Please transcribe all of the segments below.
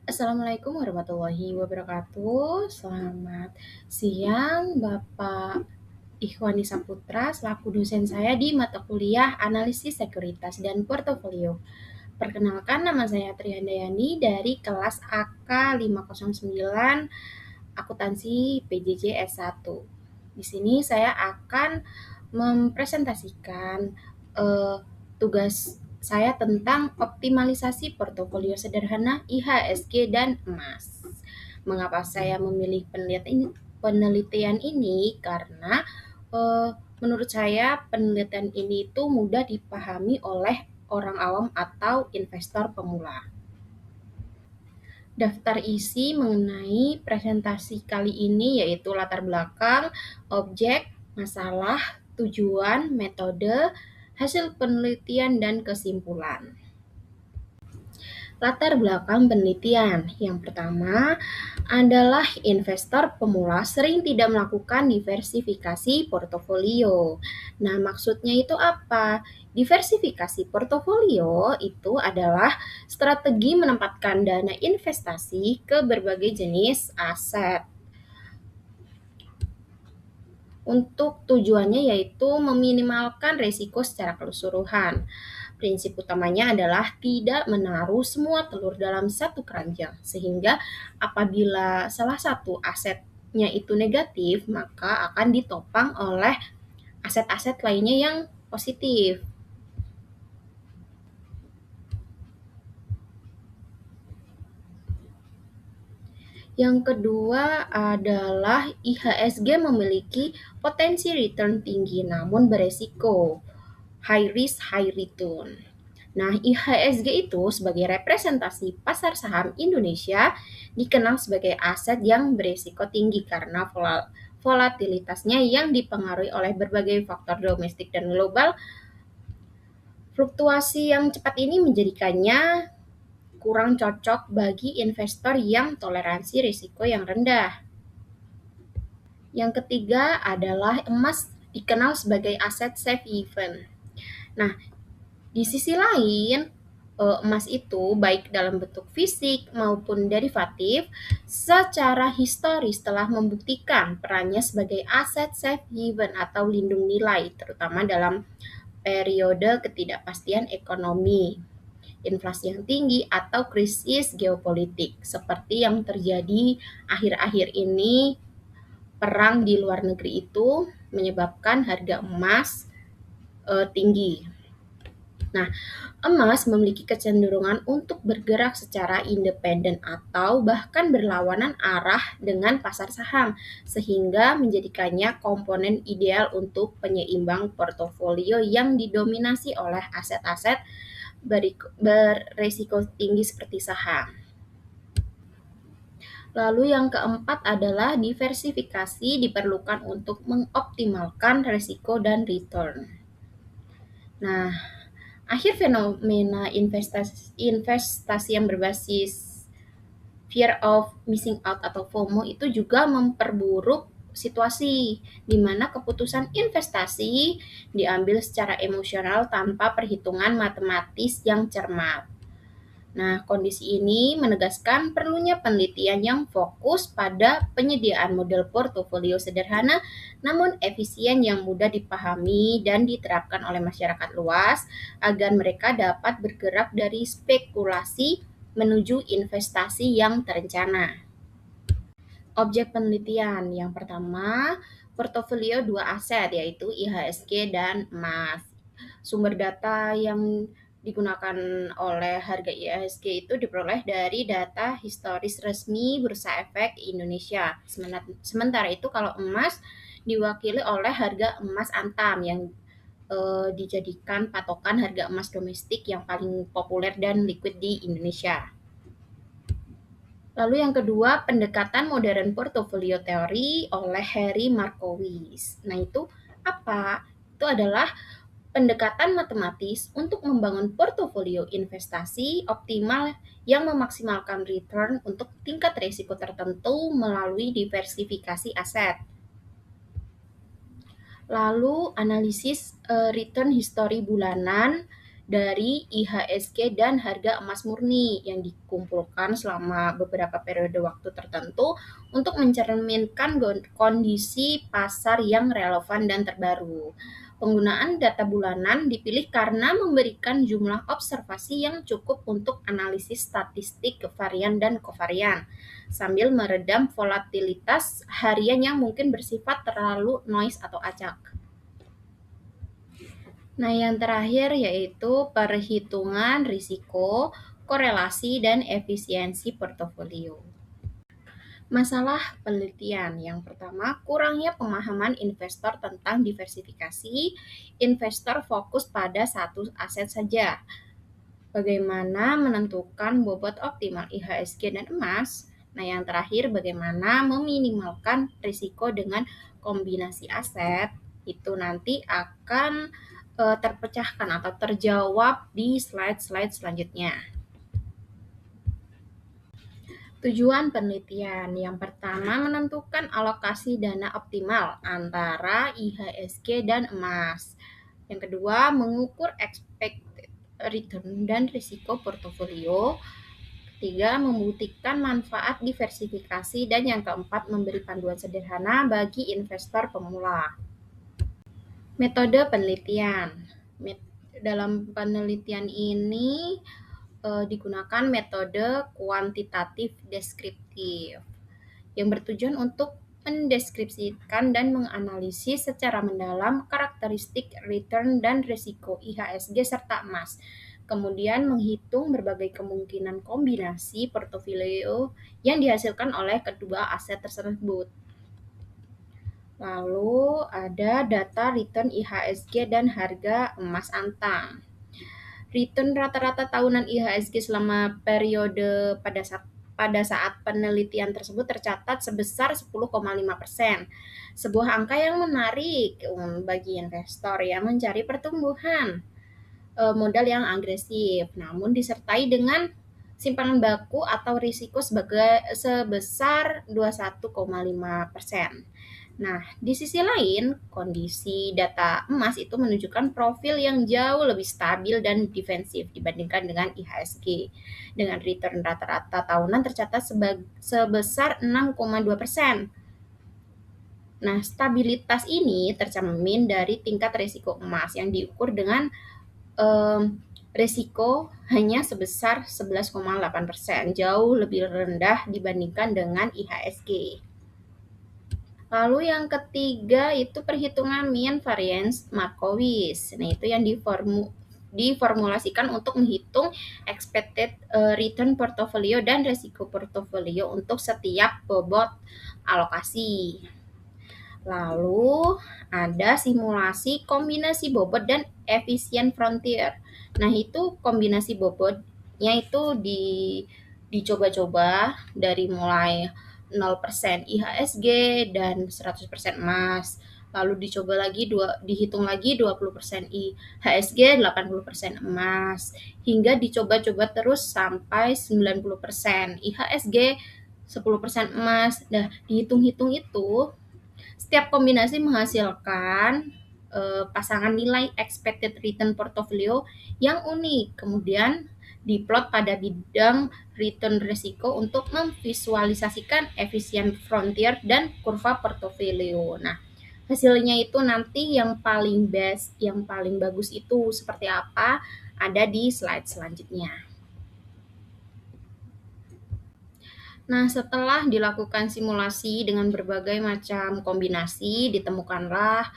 Assalamualaikum warahmatullahi wabarakatuh. Selamat siang, Bapak Ikhwani Saputra, selaku dosen saya di mata kuliah Analisis Sekuritas dan Portofolio. Perkenalkan, nama saya Trihandayani dari kelas AK 509 Akuntansi PJJ S1. Di sini saya akan mempresentasikan tugas saya tentang optimalisasi portofolio sederhana IHSG dan emas. Mengapa saya memilih penelitian ini? Karena menurut saya penelitian ini itu mudah dipahami oleh orang awam atau investor pemula. Daftar isi mengenai presentasi kali ini yaitu latar belakang, objek, masalah, tujuan, metode, hasil penelitian, dan kesimpulan. Latar belakang penelitian. Yang pertama adalah investor pemula sering tidak melakukan diversifikasi portofolio. Nah, maksudnya itu apa? Diversifikasi portofolio itu adalah strategi menempatkan dana investasi ke berbagai jenis aset. Untuk tujuannya yaitu meminimalkan risiko secara keseluruhan. Prinsip utamanya adalah tidak menaruh semua telur dalam satu keranjang, sehingga apabila salah satu asetnya itu negatif, maka akan ditopang oleh aset-aset lainnya yang positif. Yang kedua adalah IHSG memiliki potensi return tinggi namun beresiko, high risk, high return. Nah, IHSG itu sebagai representasi pasar saham Indonesia dikenal sebagai aset yang berisiko tinggi karena volatilitasnya yang dipengaruhi oleh berbagai faktor domestik dan global. Fluktuasi yang cepat ini menjadikannya kurang cocok bagi investor yang toleransi risiko yang rendah. Yang ketiga adalah emas dikenal sebagai aset safe haven. Nah, di sisi lain, emas itu baik dalam bentuk fisik maupun derivatif secara historis telah membuktikan perannya sebagai aset safe haven atau lindung nilai, terutama dalam periode ketidakpastian ekonomi, inflasi yang tinggi, atau krisis geopolitik seperti yang terjadi akhir-akhir ini. Perang di luar negeri itu menyebabkan harga emas tinggi. Nah, emas memiliki kecenderungan untuk bergerak secara independen atau bahkan berlawanan arah dengan pasar saham, sehingga menjadikannya komponen ideal untuk penyeimbang portofolio yang didominasi oleh aset-aset beresiko tinggi seperti saham. Lalu yang keempat adalah diversifikasi diperlukan untuk mengoptimalkan risiko dan return. Nah, akhir fenomena investasi yang berbasis fear of missing out atau FOMO itu juga memperburuk situasi di mana keputusan investasi diambil secara emosional tanpa perhitungan matematis yang cermat. Nah, kondisi ini menegaskan perlunya penelitian yang fokus pada penyediaan model portofolio sederhana namun efisien yang mudah dipahami dan diterapkan oleh masyarakat luas agar mereka dapat bergerak dari spekulasi menuju investasi yang terencana. Objek penelitian yang pertama, portofolio dua aset yaitu IHSG dan emas. Sumber data yang digunakan oleh harga IHSG itu diperoleh dari data historis resmi Bursa Efek Indonesia. Sementara itu kalau emas diwakili oleh harga emas Antam yang dijadikan patokan harga emas domestik yang paling populer dan liquid di Indonesia. Lalu yang kedua, pendekatan modern portofolio teori oleh Harry Markowitz. Nah, itu apa? Itu adalah pendekatan matematis untuk membangun portofolio investasi optimal yang memaksimalkan return untuk tingkat risiko tertentu melalui diversifikasi aset. Lalu analisis return history bulanan dari IHSG dan harga emas murni yang dikumpulkan selama beberapa periode waktu tertentu untuk mencerminkan kondisi pasar yang relevan dan terbaru. Penggunaan data bulanan dipilih karena memberikan jumlah observasi yang cukup untuk analisis statistik varian dan kovarian, sambil meredam volatilitas harian yang mungkin bersifat terlalu noise atau acak. Nah, yang terakhir yaitu perhitungan risiko, korelasi, dan efisiensi portofolio. Masalah penelitian. Yang pertama, kurangnya pemahaman investor tentang diversifikasi. Investor fokus pada satu aset saja. Bagaimana menentukan bobot optimal IHSG dan emas? Nah, yang terakhir, bagaimana meminimalkan risiko dengan kombinasi aset? Itu nanti akan terpecahkan atau terjawab di slide-slide selanjutnya. Tujuan penelitian yang pertama menentukan alokasi dana optimal antara IHSG dan emas. Yang kedua mengukur expected return dan risiko portofolio. Ketiga membuktikan manfaat diversifikasi dan yang keempat memberi panduan sederhana bagi investor pemula. Metode penelitian. Dalam penelitian ini digunakan metode kuantitatif deskriptif yang bertujuan untuk mendeskripsikan dan menganalisis secara mendalam karakteristik return dan risiko IHSG serta emas. Kemudian menghitung berbagai kemungkinan kombinasi portofolio yang dihasilkan oleh kedua aset tersebut. Lalu ada data return IHSG dan harga emas antang. Return rata-rata tahunan IHSG selama periode pada saat penelitian tersebut tercatat sebesar 10,5%. Sebuah angka yang menarik bagi investor yang mencari pertumbuhan modal yang agresif, namun disertai dengan simpangan baku atau risiko sebesar 21,5%. Nah, di sisi lain, kondisi data emas itu menunjukkan profil yang jauh lebih stabil dan defensif dibandingkan dengan IHSG. Dengan return rata-rata tahunan tercatat sebesar 6,2%. Nah, stabilitas ini tercermin dari tingkat risiko emas yang diukur dengan risiko hanya sebesar 11,8%, jauh lebih rendah dibandingkan dengan IHSG. Lalu yang ketiga itu perhitungan mean variance Markowitz. Nah, itu yang diformulasikan untuk menghitung expected return portfolio dan risiko portfolio untuk setiap bobot alokasi. Lalu ada simulasi kombinasi bobot dan efisien frontier. Nah, itu kombinasi bobotnya itu dicoba-coba dari mulai 0% IHSG dan 100% emas. Lalu dicoba lagi dihitung lagi 20% IHSG, 80% emas, hingga dicoba-coba terus sampai 90% IHSG, 10% emas. Nah, dihitung-hitung itu setiap kombinasi menghasilkan pasangan nilai expected return portfolio yang unik. Kemudian diplot pada bidang return risiko untuk memvisualisasikan efisien frontier dan kurva portofolio. Nah, hasilnya itu nanti yang paling best, yang paling bagus itu seperti apa ada di slide selanjutnya. Nah, setelah dilakukan simulasi dengan berbagai macam kombinasi, ditemukanlah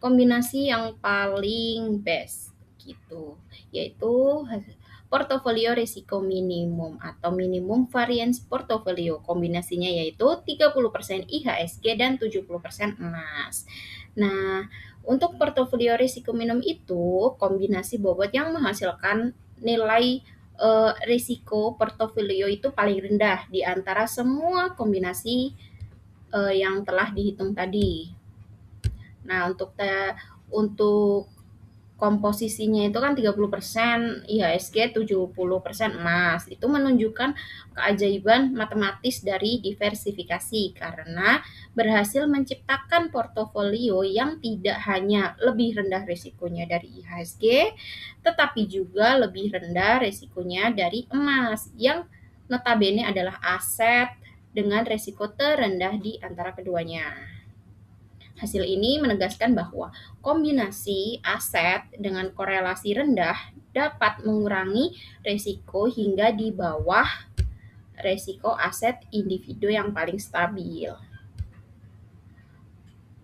kombinasi yang paling best gitu, yaitu portofolio risiko minimum atau minimum variance portofolio. Kombinasinya yaitu 30% IHSG dan 70% emas. Nah, untuk portofolio risiko minimum itu kombinasi bobot yang menghasilkan nilai risiko portofolio itu paling rendah di antara semua kombinasi yang telah dihitung tadi. Nah, untuk komposisinya itu kan 30% IHSG, 70% emas. Itu menunjukkan keajaiban matematis dari diversifikasi karena berhasil menciptakan portofolio yang tidak hanya lebih rendah risikonya dari IHSG, tetapi juga lebih rendah risikonya dari emas yang notabene adalah aset dengan risiko terendah di antara keduanya. Hasil ini menegaskan bahwa kombinasi aset dengan korelasi rendah dapat mengurangi risiko hingga di bawah risiko aset individu yang paling stabil.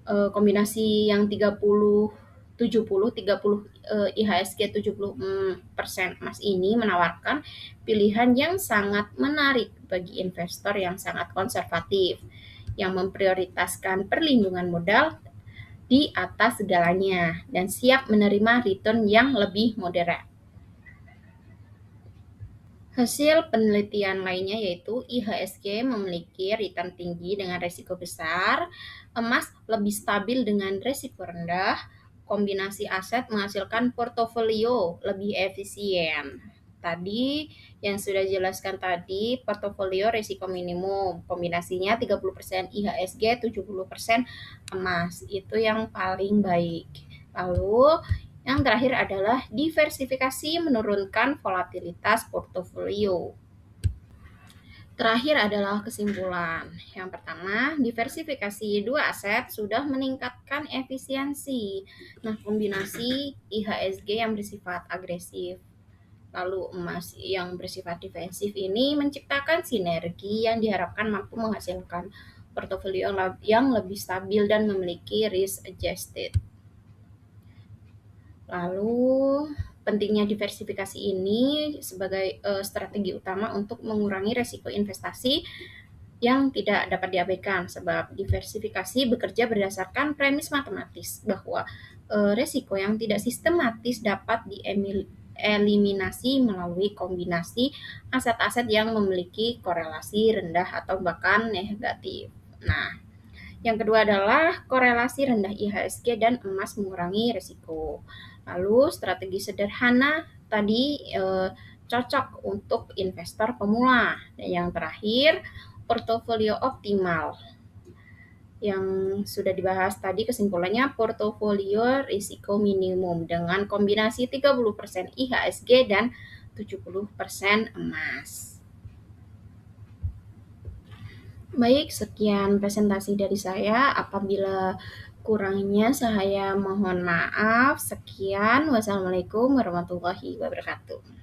Kombinasi yang 30 IHSG 70% emas ini menawarkan pilihan yang sangat menarik bagi investor yang sangat konservatif yang memprioritaskan perlindungan modal di atas segalanya dan siap menerima return yang lebih moderat. Hasil penelitian lainnya yaitu IHSG memiliki return tinggi dengan risiko besar, emas lebih stabil dengan risiko rendah, kombinasi aset menghasilkan portofolio lebih efisien. Tadi yang sudah jelaskan tadi, portofolio risiko minimum, kombinasinya 30% IHSG, 70% emas. Itu yang paling baik. Lalu yang terakhir adalah diversifikasi menurunkan volatilitas portofolio. Terakhir adalah kesimpulan. Yang pertama, diversifikasi dua aset sudah meningkatkan efisiensi. Nah, kombinasi IHSG yang bersifat agresif lalu emas yang bersifat defensif ini menciptakan sinergi yang diharapkan mampu menghasilkan portofolio yang lebih stabil dan memiliki risk adjusted. Lalu pentingnya diversifikasi ini sebagai strategi utama untuk mengurangi resiko investasi yang tidak dapat diabaikan sebab diversifikasi bekerja berdasarkan premis matematis bahwa resiko yang tidak sistematis dapat dieliminasi melalui kombinasi aset-aset yang memiliki korelasi rendah atau bahkan negatif. Nah, yang kedua adalah korelasi rendah IHSG dan emas mengurangi risiko. Lalu strategi sederhana tadi cocok untuk investor pemula. Dan yang terakhir, portofolio optimal. Yang sudah dibahas tadi kesimpulannya portofolio risiko minimum dengan kombinasi 30% IHSG dan 70% emas. Baik, sekian presentasi dari saya. Apabila kurangnya saya mohon maaf. Sekian, wassalamualaikum warahmatullahi wabarakatuh.